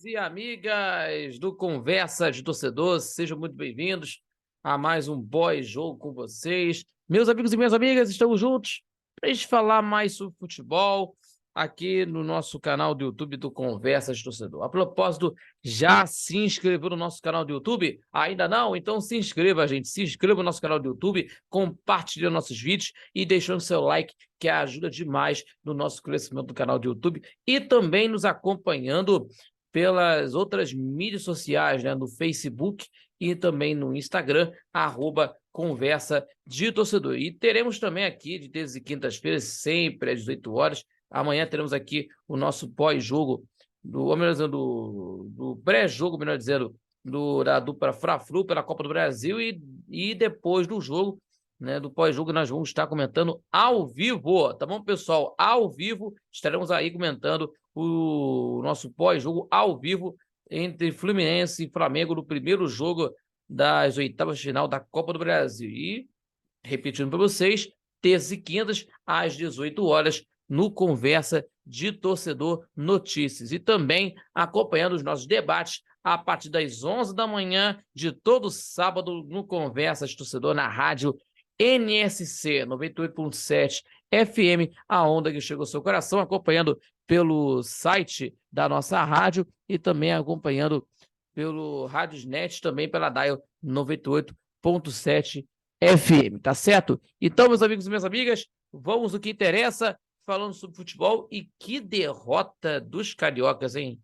E amigas do Conversa de Torcedor, sejam muito bem-vindos a mais um pós-jogo com vocês. Meus amigos e minhas amigas, estamos juntos para a gente falar mais sobre futebol aqui no nosso canal do YouTube do Conversa de Torcedor. A propósito, já se inscreveu no nosso canal do YouTube? Ainda não? Então se inscreva, gente. Se inscreva no nosso canal do YouTube, compartilhe nossos vídeos e deixando seu like, que ajuda demais no nosso crescimento do canal do YouTube e também nos acompanhando pelas outras mídias sociais, né, no Facebook e também no Instagram, @Conversa de Torcedor. E teremos também aqui, de terças e quintas-feiras, sempre às 18 horas, amanhã teremos aqui o nosso pós-jogo, do pré-jogo, melhor dizendo, da dupla Fla-Flu pela Copa do Brasil e depois do jogo, né, do pós-jogo, nós vamos estar comentando ao vivo, tá bom, pessoal? Ao vivo, estaremos aí comentando o nosso pós-jogo ao vivo entre Fluminense e Flamengo no primeiro jogo das oitavas de final da Copa do Brasil. E, repetindo para vocês, terças e quintas, às 18 horas, no Conversa de Torcedor Notícias. E também acompanhando os nossos debates a partir das 11 da manhã de todo sábado no Conversa de Torcedor na rádio NSC 98.7 FM, a onda que chega ao seu coração, acompanhando pelo site da nossa rádio e também acompanhando pelo Radiosnet, também pela Dial 98.7 FM, tá certo? Então, meus amigos e minhas amigas, vamos no que interessa, falando sobre futebol. E que derrota dos cariocas, hein?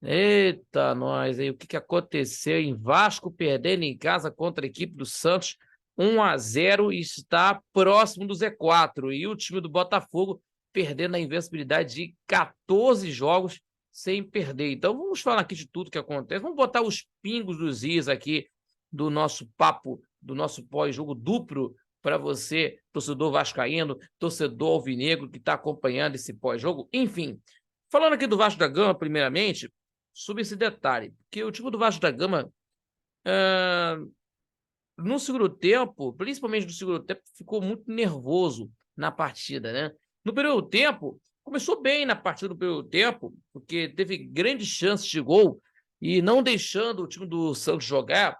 Eita, nós, aí, o que aconteceu em Vasco perdendo em casa contra a equipe do Santos, 1-0, e está próximo do Z4. E o time do Botafogo perdendo a invencibilidade de 14 jogos sem perder. Então vamos falar aqui de tudo que acontece. Vamos botar os pingos dos is aqui do nosso papo, do nosso pós-jogo duplo para você, torcedor vascaíno, torcedor alvinegro que está acompanhando esse pós-jogo. Enfim, falando aqui do Vasco da Gama, primeiramente, sobre esse detalhe, que o time do Vasco da Gama, no segundo tempo, principalmente no segundo tempo, ficou muito nervoso na partida, né? No primeiro tempo, começou bem na partida do primeiro tempo, porque teve grandes chances de gol e não deixando o time do Santos jogar,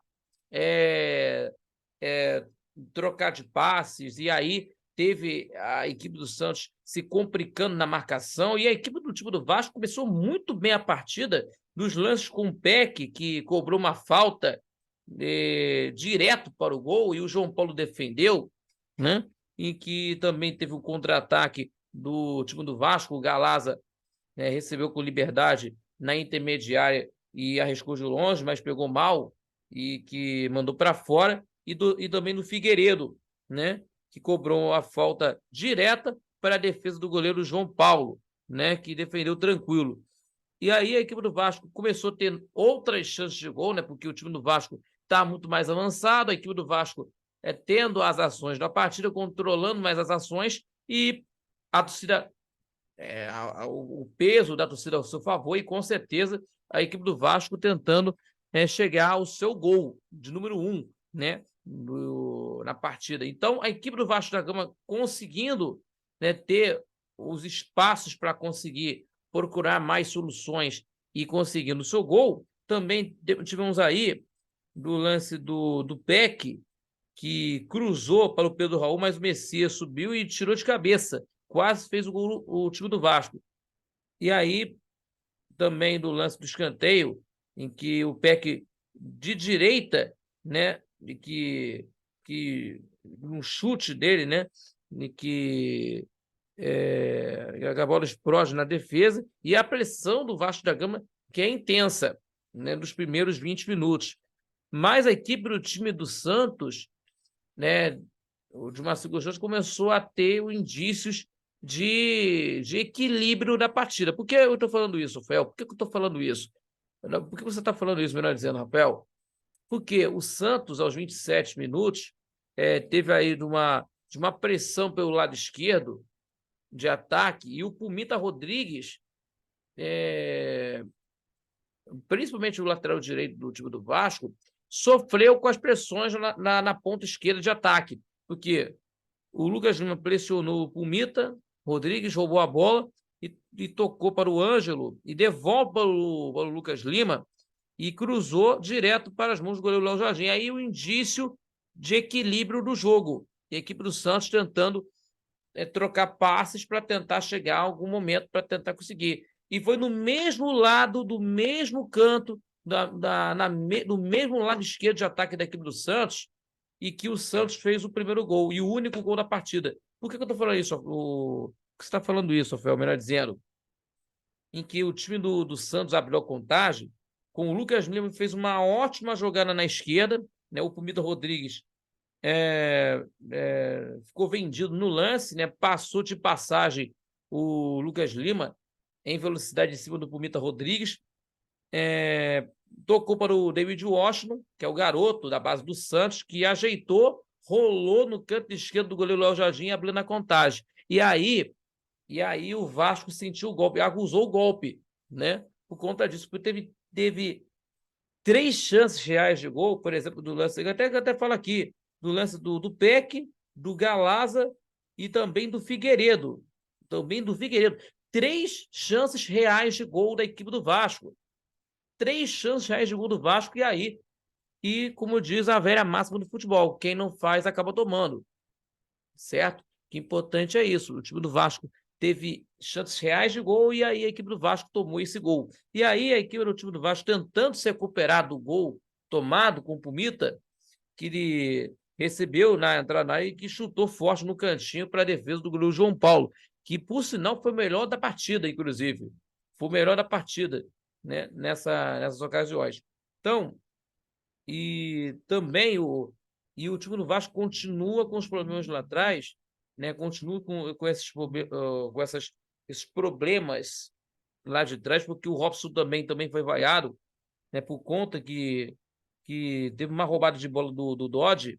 trocar de passes, e aí teve a equipe do Santos se complicando na marcação, e a equipe do time do Vasco começou muito bem a partida, nos lances com o Peck, que cobrou uma falta direto para o gol, e o João Paulo defendeu, né? Em que também teve um contra-ataque do time do Vasco, o Galaza, né, recebeu com liberdade na intermediária e arriscou de longe, mas pegou mal e que mandou para fora, e também no Figueiredo, né, que cobrou a falta direta para a defesa do goleiro João Paulo, né, que defendeu tranquilo. E aí a equipe do Vasco começou a ter outras chances de gol, né, porque o time do Vasco está muito mais avançado, a equipe do Vasco tendo as ações da partida, controlando mais as ações, e a torcida, o peso da torcida ao seu favor, e com certeza a equipe do Vasco tentando chegar ao seu gol de número 1, né, na partida. Então, a equipe do Vasco da Gama conseguindo, né, ter os espaços para conseguir procurar mais soluções e conseguindo o seu gol. Também tivemos aí do lance do Peck, que cruzou para o Pedro Raul, mas o Messias subiu e tirou de cabeça. Quase fez o gol o time do Vasco. E aí, também do lance do escanteio, em que o Peck de direita, né, que um chute dele, né, e que a bola explode na defesa, e a pressão do Vasco da Gama, que é intensa, né, nos primeiros 20 minutos. Mas a equipe do time do Santos, né, o de Marcelo Gomes, começou a ter indícios de equilíbrio da partida. Por que eu estou falando isso, Rafael? Por que eu estou falando isso? Por que você está falando isso, melhor dizendo, Rafael? Porque o Santos, aos 27 minutos, teve aí de uma pressão pelo lado esquerdo de ataque, e o Pumita Rodrigues, principalmente o lateral direito do time do Vasco, sofreu com as pressões na ponta esquerda de ataque, porque o Lucas Lima pressionou o Pumita Rodrigues, roubou a bola, e tocou para o Ângelo e devolve para o Lucas Lima e cruzou direto para as mãos do goleiro Léo Jardim. Aí o indício de equilíbrio do jogo. E a equipe do Santos tentando trocar passes para tentar chegar a algum momento, para tentar conseguir. E foi no mesmo lado, do mesmo canto, no mesmo lado esquerdo de ataque da equipe do Santos, e que o Santos fez o primeiro gol, e o único gol da partida. Por que eu estou falando isso? Por que você está falando isso, Rafael? Melhor dizendo, em que o time do Santos abriu a contagem, com o Lucas Lima, que fez uma ótima jogada na esquerda, né? O Pumita Rodrigues ficou vendido no lance, né? Passou de passagem o Lucas Lima em velocidade em cima do Pumita Rodrigues, tocou para o David Washington, que é o garoto da base do Santos, que ajeitou, rolou no canto esquerdo do goleiro Léo Jardim, abrindo a contagem. E aí o Vasco sentiu o golpe, acusou o golpe, né? Por conta disso, porque teve 3 chances reais de gol, por exemplo, do lance, eu até falo aqui, do lance do Peck, do Galaza e também do Figueiredo. 3 chances reais de gol da equipe do Vasco. 3 chances reais de gol do Vasco, e como diz a velha máxima do futebol, quem não faz acaba tomando. Certo? O que é importante é isso. O time do Vasco teve chances reais de gol e aí a equipe do Vasco tomou esse gol. E aí a equipe do time do Vasco tentando se recuperar do gol tomado com o Pumita, que ele recebeu na entrada e que chutou forte no cantinho para a defesa do goleiro João Paulo, que por sinal foi o melhor da partida, inclusive. Foi o melhor da partida, né, nessas ocasiões. Então, e também o time do Vasco continua com os problemas lá atrás, né? Continua com esses problemas lá de trás, porque o Robson também foi vaiado, né? Por conta que teve uma roubada de bola do Dodge,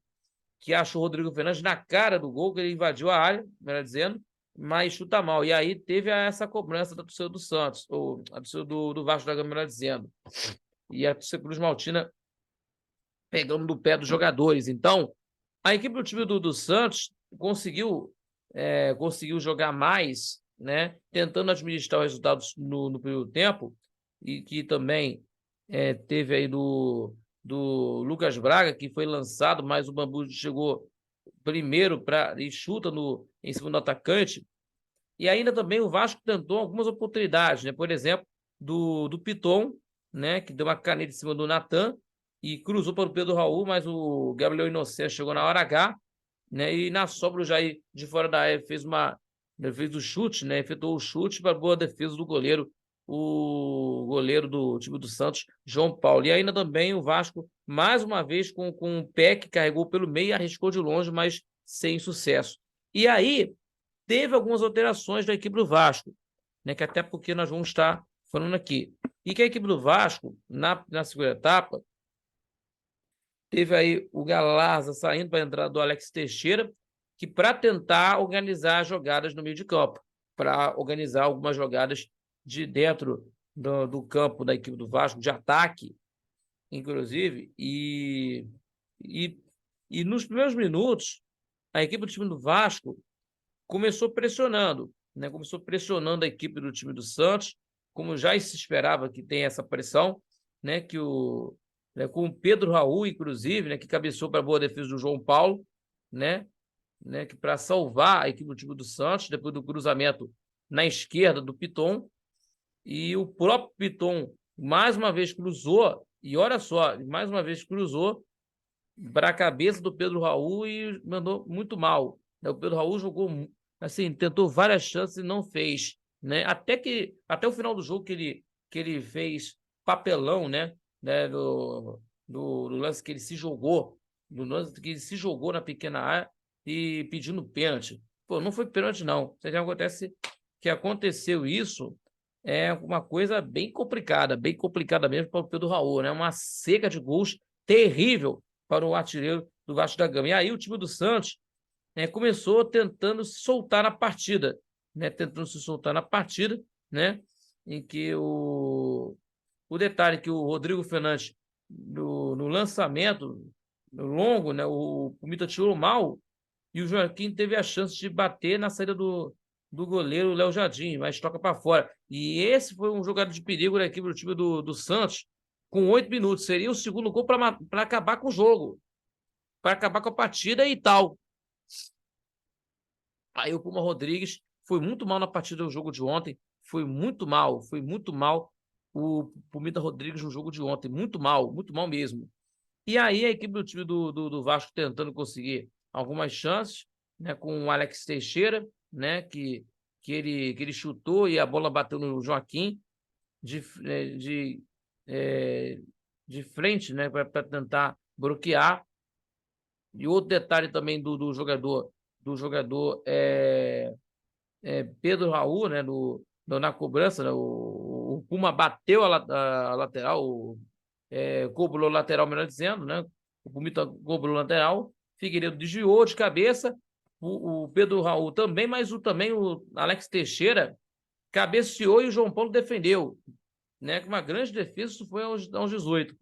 que achou o Rodrigo Fernandes na cara do gol, que ele invadiu a área, melhor dizendo, mas chuta mal. E aí teve essa cobrança da torcida do Santos, ou a torcida do Vasco da Gama, melhor dizendo. E a torcida Cruz Maltina pegando no pé dos jogadores. Então, a equipe do time do Santos conseguiu jogar mais, né? Tentando administrar os resultados no primeiro tempo, e que também teve aí do Lucas Braga, que foi lançado, mas o Bambu chegou primeiro e chuta em cima do atacante. E ainda também o Vasco tentou algumas oportunidades, né? Por exemplo, do Piton, né? Que deu uma caneta em cima do Natan e cruzou para o Pedro Raul, mas o Gabriel Inocêncio chegou na hora H, né? E na sobra o Jair de fora da área fez o chute, né? Efetuou o chute para boa defesa do goleiro, o goleiro do time do Santos, João Paulo. E ainda também o Vasco, mais uma vez, com o pé que carregou pelo meio e arriscou de longe, mas sem sucesso. E aí teve algumas alterações da equipe do Vasco, né? Que até porque nós vamos estar falando aqui. E que a equipe do Vasco, na segunda etapa, teve aí o Galarza saindo para a entrada do Alex Teixeira, que para tentar organizar jogadas no meio de campo, para organizar algumas jogadas de dentro do campo da equipe do Vasco, de ataque, inclusive, e nos primeiros minutos, a equipe do time do Vasco começou pressionando, né? Começou pressionando a equipe do time do Santos, como já se esperava que tenha essa pressão, né? Com o Pedro Raul, inclusive, né? Que cabeceou para a boa defesa do João Paulo, né? Que para salvar a equipe do time do Santos, depois do cruzamento na esquerda do Piton, e o próprio Piton mais uma vez cruzou, e olha só, mais uma vez cruzou para a cabeça do Pedro Raul e mandou muito mal. O Pedro Raul jogou, assim, tentou várias chances e não fez, né? Até o final do jogo que ele fez papelão, né? Do lance que ele se jogou, do lance que ele se jogou na pequena área e pedindo pênalti. Pô, não foi pênalti, não. Se acontece que aconteceu isso, é uma coisa bem complicada mesmo para o Pedro Raul, né? Uma seca de gols terrível para o artilheiro do Vasco da Gama. E aí o time do Santos começou tentando se soltar na partida, né? Em que o detalhe que o Rodrigo Fernandes, no lançamento longo, né? O Pumita tirou mal e o Joaquim teve a chance de bater na saída do do goleiro Léo Jardim, mas toca para fora. E esse foi um jogador de perigo da equipe do time do Santos, com 8 minutos. Seria o segundo gol para acabar com o jogo, para acabar com a partida e tal. Aí o Puma Rodrigues foi muito mal na partida do jogo de ontem, foi muito mal o Pumita Rodrigues no jogo de ontem, muito mal mesmo. E aí a equipe do time do Vasco tentando conseguir algumas chances, né, com o Alex Teixeira, né, que ele chutou e a bola bateu no Joaquim de, de frente, né, para tentar bloquear. E outro detalhe também do jogador Pedro Raul, né, na cobrança, né, o Puma bateu a lateral, cobrou lateral, melhor dizendo, né? O Pumita cobrou lateral, Figueiredo desviou de cabeça, o Pedro Raul também, mas também o Alex Teixeira cabeceou e o João Paulo defendeu, né? Com uma grande defesa, isso foi aos 18.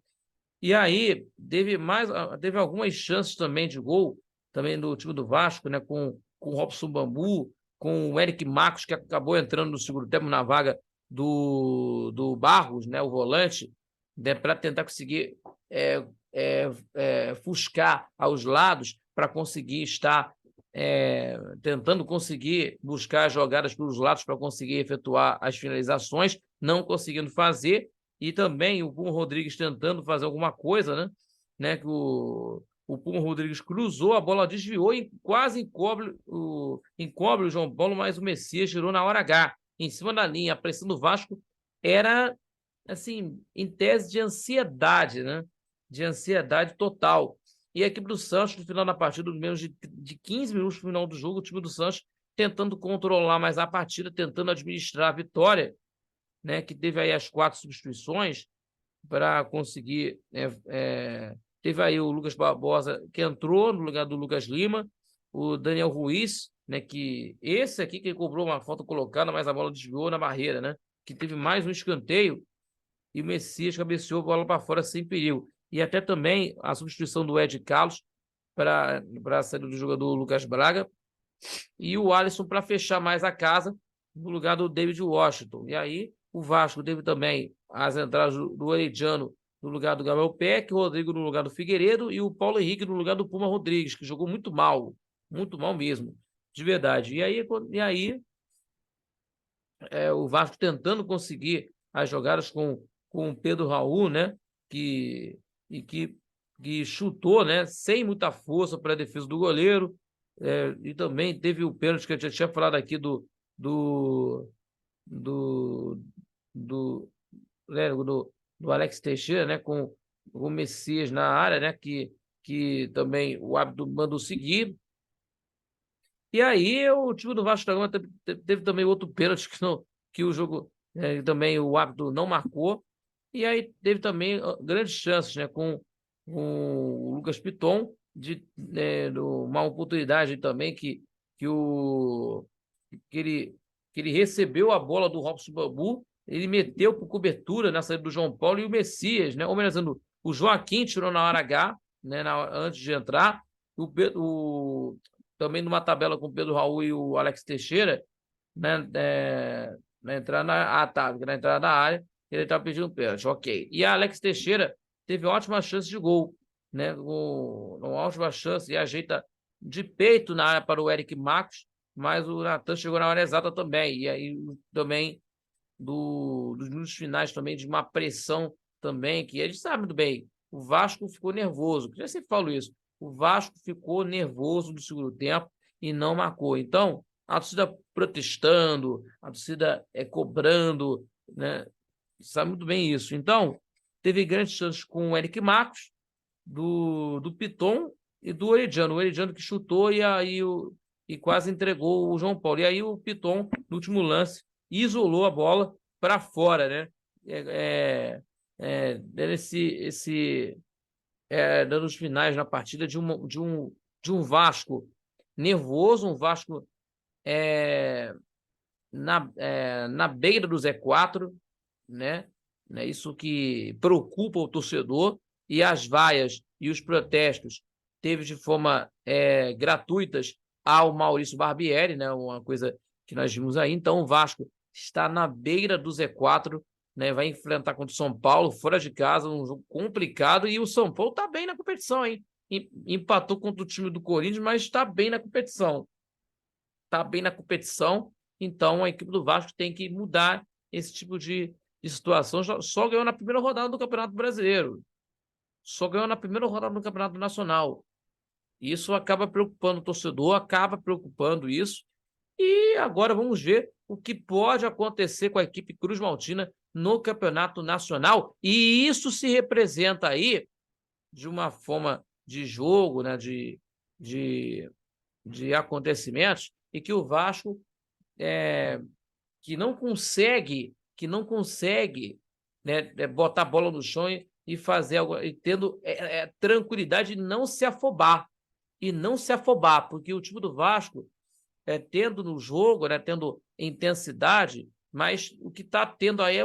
E aí teve algumas chances também de gol, também do time do Vasco, né? Com o Robson Bambu, com o Eric Marcos, que acabou entrando no segundo tempo na vaga do Barros, né? O volante, né? Para tentar conseguir fuscar aos lados para conseguir estar tentando conseguir buscar as jogadas pelos lados para conseguir efetuar as finalizações, não conseguindo fazer, e também o Puma Rodrigues tentando fazer alguma coisa, né? Que o Puma Rodrigues cruzou, a bola desviou e quase encobre o João Paulo, mas o Messias tirou na hora H, em cima da linha. A pressão do Vasco era, assim, em tese de ansiedade, né? De ansiedade total. E a equipe do Santos, no final da partida, menos de 15 minutos no final do jogo, o time do Santos tentando controlar mais a partida, tentando administrar a vitória, né, que teve aí as 4 substituições para conseguir. Teve aí o Lucas Barbosa, que entrou no lugar do Lucas Lima, o Daniel Ruiz, né, que esse aqui que cobrou uma falta colocada, mas a bola desviou na barreira, né, que teve mais um escanteio e o Messias cabeceou a bola para fora sem perigo. E até também a substituição do Ed Carlos para a saída do jogador Lucas Braga e o Alisson para fechar mais a casa no lugar do David Washington. E aí o Vasco teve também as entradas do Orediano no lugar do Gabriel Peck, o Rodrigo no lugar do Figueiredo e o Paulo Henrique no lugar do Puma Rodrigues, que jogou muito mal mesmo, de verdade. E aí o Vasco tentando conseguir as jogadas com o Pedro Raul, né? Que chutou, né? Sem muita força para a defesa do goleiro. E também teve o pênalti que eu já tinha falado aqui do, do, né, do Alex Teixeira, né? Com o Messias na área, né? Que também o árbitro mandou seguir. E aí o time do Vasco da Gama teve também outro pênalti que o jogo também o árbitro não marcou. E aí teve também grandes chances, né, com o Lucas Piton de uma oportunidade também que ele recebeu a bola do Robson Bambu, ele meteu por cobertura na saída do João Paulo e o Messias, né, homenageando o Joaquim tirou na hora H, né, antes de entrar, também numa tabela com o Pedro Raul e o Alex Teixeira, né, na entrada na entrada da área, ele estava pedindo pênalti, ok. E a Alex Teixeira teve ótima chance de gol, né, uma ótima chance e ajeita de peito na área para o Eric Marcos, mas o Natan chegou na hora exata também. E aí também dos minutos finais também de uma pressão também, que a gente sabe muito bem, o Vasco ficou nervoso, já sempre falo isso, o Vasco ficou nervoso no segundo tempo e não marcou. Então, a torcida protestando, a torcida cobrando, né? Sabe muito bem isso. Então, teve grandes chances com o Eric Marcos, do Piton e do Orediano. O Orediano que chutou e quase entregou o João Paulo. E aí o Piton, no último lance, isolou a bola para fora, né? Dando os finais na partida de um Vasco nervoso, um Vasco na beira do Z4, né? Isso que preocupa o torcedor, e as vaias e os protestos teve de forma gratuitas ao Maurício Barbieri, né? Uma coisa que nós vimos aí. Então, o Vasco está na beira do Z4, né? Vai enfrentar contra o São Paulo, fora de casa, um jogo complicado. E o São Paulo está bem na competição, hein? Empatou contra o time do Corinthians, mas está bem na competição. Está bem na competição. Então, a equipe do Vasco tem que mudar esse tipo de situação. Só ganhou na primeira rodada do Campeonato Brasileiro. Só ganhou na primeira rodada do Campeonato Nacional. Isso acaba preocupando o torcedor, acaba preocupando isso. E agora vamos ver o que pode acontecer com a equipe Cruz Maltina no Campeonato Nacional. E isso se representa aí de uma forma de jogo, né, de acontecimentos, e que o Vasco que não consegue né, botar a bola no chão e fazer algo, e tendo tranquilidade e não se afobar. Porque o time do Vasco, tendo no jogo, né, tendo intensidade, mas o que está tendo aí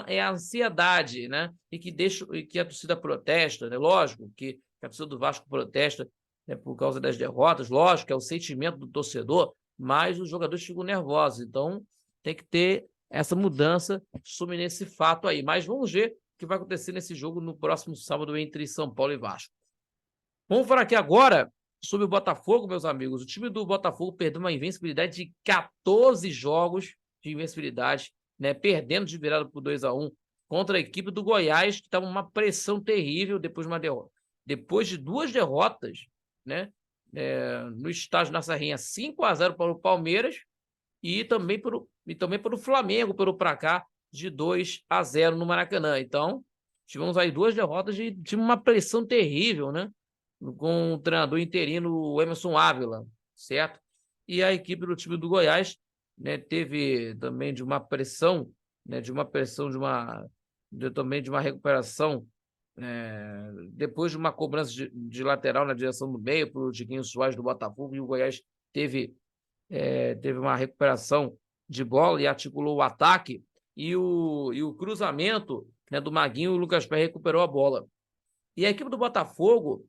é a ansiedade, né? E que a torcida protesta, né? Lógico que a torcida do Vasco protesta, né, por causa das derrotas, lógico, é o sentimento do torcedor, mas os jogadores ficam nervosos. Então, tem que ter essa mudança sobre nesse fato aí. Mas vamos ver o que vai acontecer nesse jogo no próximo sábado entre São Paulo e Vasco. Vamos falar aqui agora sobre o Botafogo, meus amigos. O time do Botafogo perdeu uma invencibilidade de 14 jogos de invencibilidade, né? Perdendo de virada por 2-1 contra a equipe do Goiás, que estava uma pressão terrível depois de uma derrota. Depois de 2 derrotas, né? No estádio na Serrinha, 5-0 para o Palmeiras e também para o Flamengo, pelo placar de 2-0 no Maracanã. Então, tivemos aí 2 derrotas de uma pressão terrível, né? Com o treinador interino, o Emerson Ávila, certo? E a equipe do time do Goiás, né, teve também de uma pressão, né, também de uma recuperação, depois de uma cobrança de lateral na direção do meio para o Tiquinho Soares do Botafogo, e o Goiás teve uma recuperação de bola e articulou o ataque, e o cruzamento, né, do Maguinho, o Lucas Pé recuperou a bola. E a equipe do Botafogo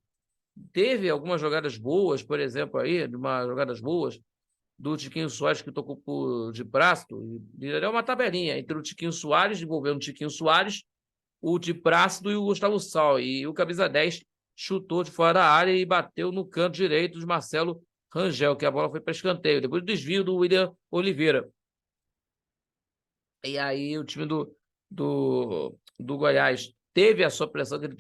teve algumas jogadas boas, por exemplo, aí, jogadas boas do Tiquinho Soares, que tocou de Prácido, e é uma tabelinha entre o Tiquinho Soares, envolvendo o Tiquinho Soares, o de Prácido e o Gustavo Sal, e o camisa 10 chutou de fora da área e bateu no canto direito de Marcelo Rangel, que a bola foi para escanteio, depois do desvio do William Oliveira. E aí o time do Goiás teve a sua pressão, que ele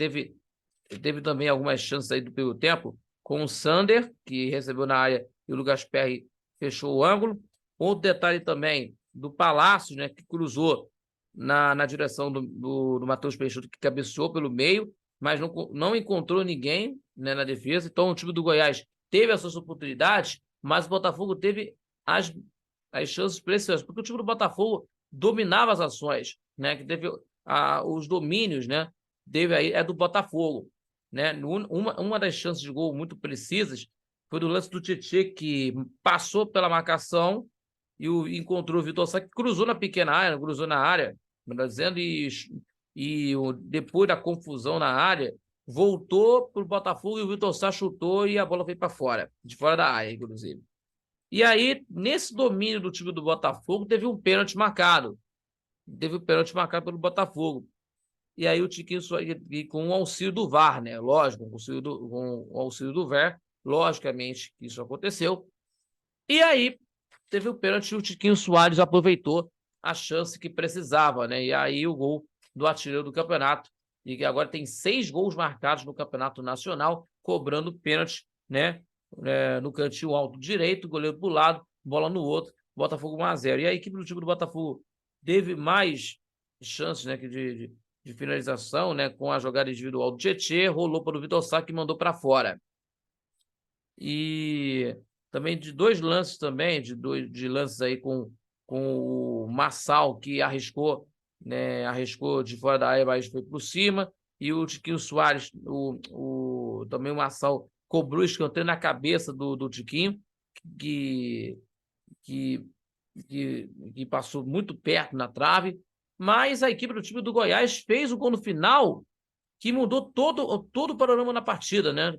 teve também algumas chances aí do primeiro tempo, com o Sander, que recebeu na área, e o Lucas Perry fechou o ângulo. Outro detalhe também do Palácio, né, que cruzou na direção do Matheus Peixoto, que cabeceou pelo meio, mas não encontrou ninguém, né, na defesa. Então o time do Goiás teve as suas oportunidades, mas o Botafogo teve as chances preciosas, porque o time do Botafogo dominava as ações, né, que teve os domínios, né, é do Botafogo, né? Uma das chances de gol muito precisas foi do lance do Tietê, que passou pela marcação e encontrou o Vitor Sá, que cruzou na pequena área, cruzou na área, melhor dizendo, e depois da confusão na área, voltou para o Botafogo e o Vitor Sá chutou e a bola veio para fora, de fora da área, inclusive. E aí, nesse domínio do time do Botafogo, teve um pênalti marcado. Pelo Botafogo. E aí o Tiquinho, com o auxílio do VAR, né? Lógico, com o auxílio do VAR, logicamente que isso aconteceu. E aí teve o pênalti e o Tiquinho Soares aproveitou a chance que precisava, né? E aí o gol do artilheiro do campeonato, e que agora tem 6 gols marcados no Campeonato Nacional, cobrando pênalti, né? No cantinho alto direito, goleiro para o lado, bola no outro, Botafogo 1-0. E a equipe do time do Botafogo teve mais chances, né, de finalização, né, com a jogada individual do Tietê, rolou para o Vitor Sá, que mandou para fora. E também de 2 lances também, de lances aí com o Massal, que arriscou, né, de fora da área, mas foi por cima, e o Tiquinho Soares, também o Massal cobrou escanteio na cabeça do Tiquinho, que passou muito perto na trave, mas a equipe do time do Goiás fez o gol no final, que mudou todo o panorama na partida, né?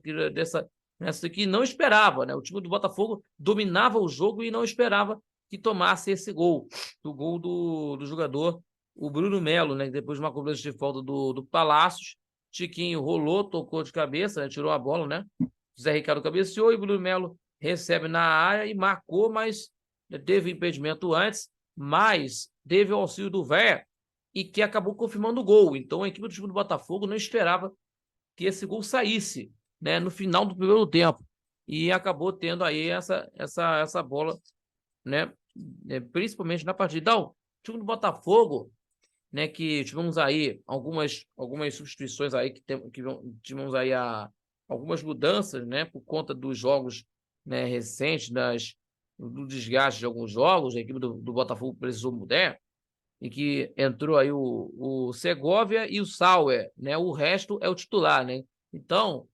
Nessa que não esperava, né? O time do Botafogo dominava o jogo e não esperava que tomasse esse gol, do gol do jogador, o Bruno Melo, né? Depois de uma cobrança de falta do Palácios, Tiquinho rolou, tocou de cabeça, né, tirou a bola, né? Zé Ricardo cabeceou e o Bruno Melo recebe na área e marcou, mas teve impedimento antes, mas teve o auxílio do VAR e que acabou confirmando o gol. Então a equipe do time do Botafogo não esperava que esse gol saísse, né, no final do primeiro tempo. E acabou tendo aí essa bola, né, principalmente na partida. Então, o time do Botafogo, né, que tivemos aí algumas substituições aí tivemos aí algumas mudanças, né, por conta dos jogos, né, recentes, do desgaste de alguns jogos, a equipe do Botafogo precisou mudar, e que entrou aí o Segovia e o Sauer, né, o resto é o titular, né, então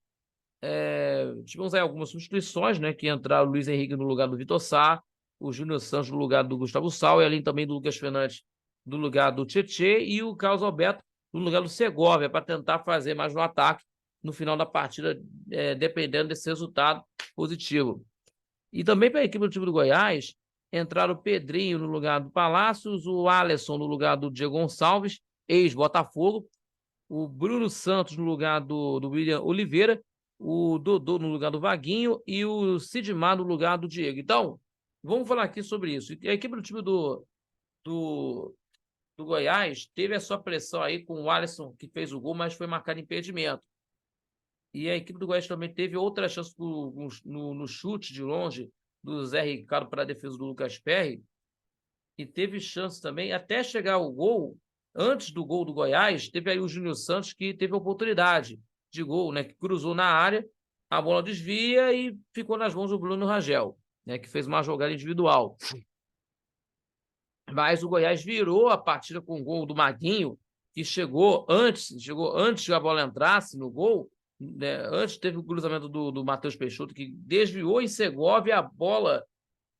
tivemos aí algumas substituições, né, que entraram o Luiz Henrique no lugar do Vitor Sá, o Júnior Santos no lugar do Gustavo Sauer, e além também do Lucas Fernandes no lugar do Tietê e o Carlos Alberto no lugar do Segovia, para tentar fazer mais no ataque no final da partida, dependendo desse resultado positivo. E também para a equipe do time do Goiás, entraram o Pedrinho no lugar do Palácios, o Alisson no lugar do Diego Gonçalves, ex-Botafogo, o Bruno Santos no lugar do William Oliveira, o Dodô no lugar do Vaguinho e o Sidmar no lugar do Diego. Então, vamos falar aqui sobre isso. A equipe do time do Goiás teve a sua pressão aí com o Alisson, que fez o gol, mas foi marcado impedimento. E a equipe do Goiás também teve outra chance no chute de longe do Zé Ricardo para a defesa do Lucas Perry, e teve chance também até chegar ao gol. Antes do gol do Goiás, teve aí o Júnior Santos, que teve a oportunidade de gol, né, que cruzou na área, a bola desvia e ficou nas mãos do Bruno Rangel, né, que fez uma jogada individual. Mas o Goiás virou a partida com o gol do Maguinho, que chegou antes que a bola entrasse no gol, né, antes teve o cruzamento do Matheus Peixoto, que desviou em Segovia, a bola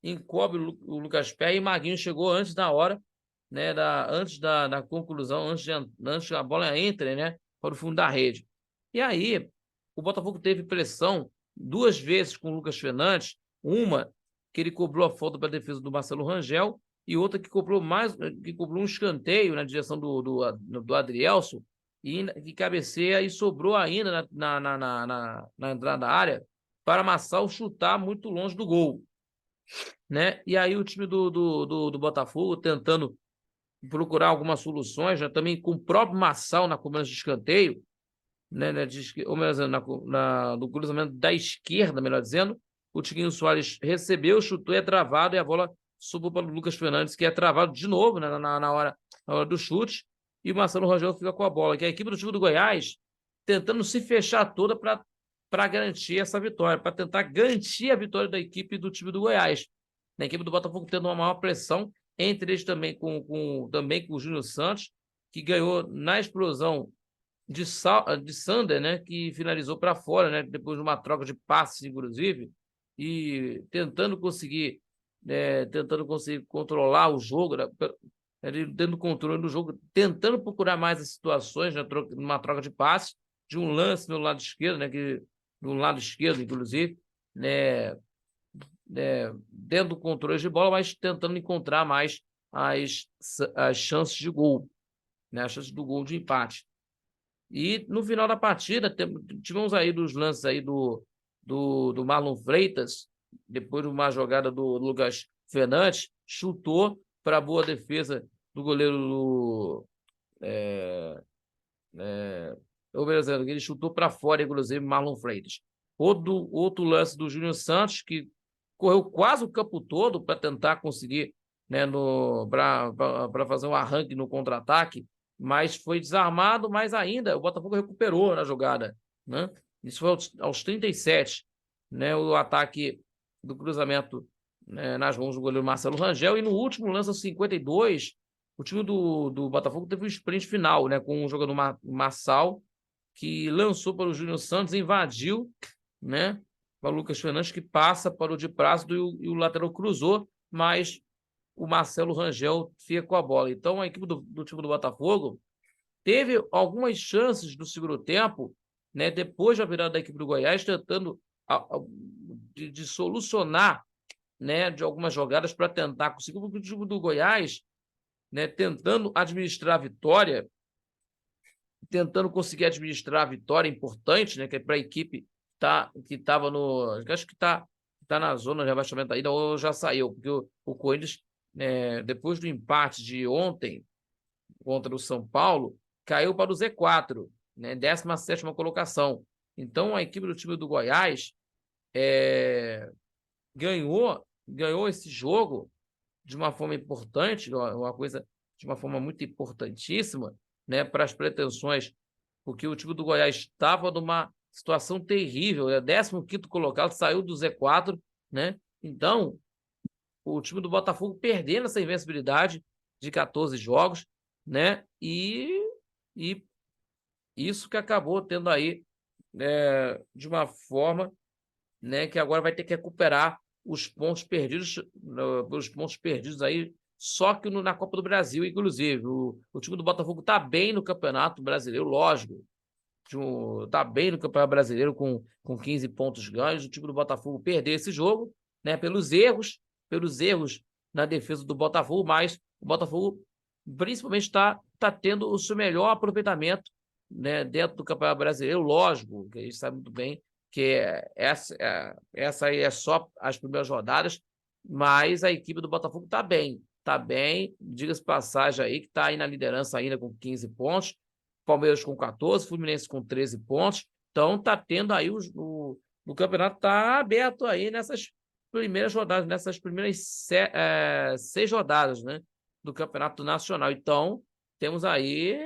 encobre o Lucas Pé, e Maguinho chegou antes da hora, né, antes da conclusão, antes que a bola entre, né, para o fundo da rede. E aí, o Botafogo teve pressão 2 vezes com o Lucas Fernandes, uma que ele cobrou a falta para a defesa do Marcelo Rangel, e outra que cobrou um escanteio na direção do Adrielson, e que cabeceia e sobrou ainda na entrada da área para Massal chutar muito longe do gol, né? E aí o time do Botafogo tentando procurar algumas soluções, já também com o próprio Massal na cobrança de escanteio, né, ou melhor dizendo, no cruzamento da esquerda, melhor dizendo, o Tiquinho Soares recebeu, chutou, é travado, e a bola subiu para o Lucas Fernandes, que é travado de novo, né, na hora do chute, e o Marcelo Rangel fica com a bola, que é a equipe do time do Goiás tentando se fechar toda para garantir essa vitória, para tentar garantir a vitória da equipe do time do Goiás. A equipe do Botafogo tendo uma maior pressão, entre eles também com o Júnior Santos, que ganhou na explosão de Sander, né, que finalizou para fora, né, depois de uma troca de passes, inclusive, e tentando conseguir controlar o jogo, né, ele tendo controle do jogo, tentando procurar mais as situações, né, numa troca de passes, de um lance no lado esquerdo, né, do lado esquerdo, inclusive, né, dentro do controle de bola, mas tentando encontrar mais as chances de gol, né, as chances do gol de empate. E no final da partida, tivemos aí dos lances aí do Marlon Freitas, depois de uma jogada do Lucas Fernandes, chutou para a boa defesa do goleiro ele chutou para fora, inclusive, Marlon Freitas. Outro lance do Júnior Santos, que correu quase o campo todo para tentar conseguir, né, para fazer um arranque no contra-ataque, mas foi desarmado, mas ainda o Botafogo recuperou na jogada, né? Isso foi aos 37, né, o ataque do cruzamento, né, nas mãos do goleiro Marcelo Rangel, e no último lance, aos 52, o time do Botafogo teve um sprint final, né, com o jogador Massal, que lançou para o Júnior Santos, invadiu, né, para o Lucas Fernandes, que passa para o de Plácido, e o lateral cruzou, mas o Marcelo Rangel fica com a bola. Então, a equipe do time do Botafogo teve algumas chances no segundo tempo, né, depois da virada da equipe do Goiás, tentando de solucionar né, de algumas jogadas para tentar conseguir, porque o time do Goiás, né, tentando administrar a vitória, tentando conseguir administrar a vitória importante, né, que é para a equipe que estava no. Acho que está na zona de rebaixamento ainda, ou já saiu, porque o Corinthians, depois do empate de ontem contra o São Paulo, caiu para o Z4, né, 17ª colocação. Então, a equipe do time do Goiás ganhou esse jogo de uma forma importante, uma coisa de uma forma muito importantíssima, né, para as pretensões, porque o time do Goiás estava numa situação terrível, 15º colocado, saiu do Z4, né? Então, o time do Botafogo perdendo essa invencibilidade de 14 jogos, né? E isso que acabou tendo aí, de uma forma, né, que agora vai ter que recuperar os pontos perdidos aí, só que na Copa do Brasil, inclusive. O time do Botafogo está bem no Campeonato Brasileiro, lógico. Está bem no Campeonato Brasileiro com 15 pontos ganhos. O time do Botafogo perdeu esse jogo, né, pelos erros na defesa do Botafogo, mas o Botafogo principalmente está tendo o seu melhor aproveitamento, né, dentro do Campeonato Brasileiro, lógico, que a gente sabe muito bem que essa aí é só as primeiras rodadas, mas a equipe do Botafogo está bem, diga-se passagem aí, que está aí na liderança ainda com 15 pontos, Palmeiras com 14, Fluminense com 13 pontos, então está tendo aí o campeonato está aberto aí nessas primeiras rodadas, nessas primeiras 6 rodadas, né, do Campeonato Nacional. Então, temos aí,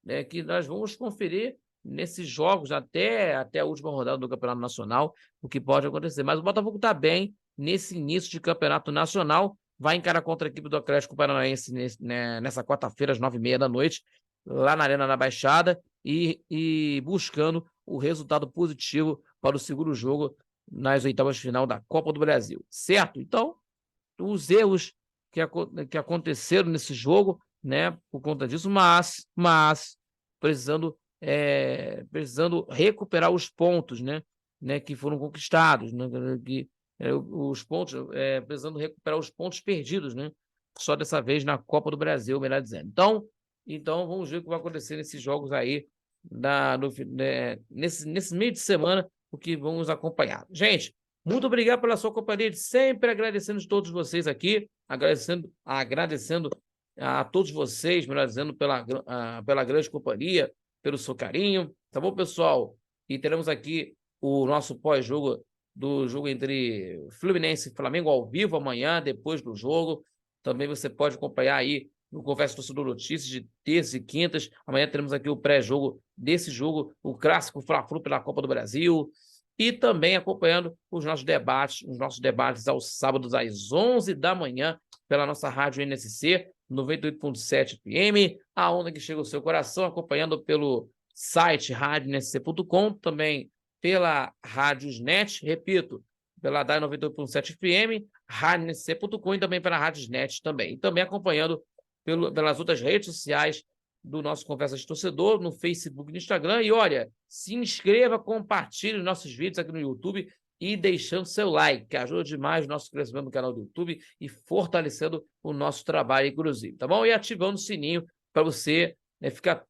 né, que nós vamos conferir nesses jogos até a última rodada do Campeonato Nacional, o que pode acontecer. Mas o Botafogo está bem nesse início de Campeonato Nacional, vai encarar contra a equipe do Atlético Paranaense nessa quarta-feira, às 9h30 da noite, lá na Arena da Baixada, e buscando o resultado positivo para o segundo jogo nas oitavas de final da Copa do Brasil, certo? Então, os erros que aconteceram nesse jogo, né, por conta disso, mas precisando recuperar os pontos, né, que foram conquistados, né, os pontos, precisando recuperar os pontos perdidos, né, só dessa vez na Copa do Brasil, melhor dizendo. Então vamos ver o que vai acontecer nesses jogos aí, nesse meio de semana, o que vamos acompanhar. Gente, muito obrigado pela sua companhia, sempre agradecendo a todos vocês aqui, agradecendo a todos vocês, melhor dizendo, pela grande companhia, pelo seu carinho, tá bom, pessoal? E teremos aqui o nosso pós-jogo do jogo entre Fluminense e Flamengo ao vivo amanhã, depois do jogo. Também você pode acompanhar aí no Conversa Torcedor Notícias de terças e quintas. Amanhã teremos aqui o pré-jogo desse jogo, o clássico Fla-Flu pela Copa do Brasil. E também acompanhando os nossos debates aos sábados às 11 da manhã pela nossa rádio NSC 98.7 FM, a onda que chega ao seu coração, acompanhando pelo site radionsc.com, também pela Rádiosnet, repito, pela DAI 98.7 FM, radionsc.com e também pela Rádiosnet também. E também acompanhando pelas outras redes sociais do nosso Conversa de Torcedor, no Facebook e no Instagram. E olha, se inscreva, compartilhe os nossos vídeos aqui no YouTube e deixando seu like, que ajuda demais o nosso crescimento no canal do YouTube e fortalecendo o nosso trabalho, inclusive, tá bom? E ativando o sininho para você, né, ficar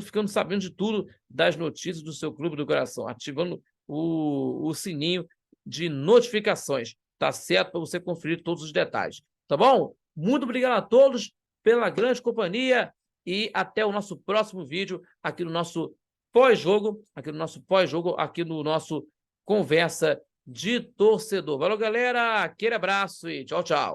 ficando sabendo de tudo das notícias do seu clube do coração, ativando o sininho de notificações, tá certo? Para você conferir todos os detalhes, tá bom? Muito obrigado a todos pela grande companhia e até o nosso próximo vídeo aqui no nosso pós-jogo, aqui no nosso Conversa de Torcedor. Valeu, galera! Aquele abraço e tchau, tchau!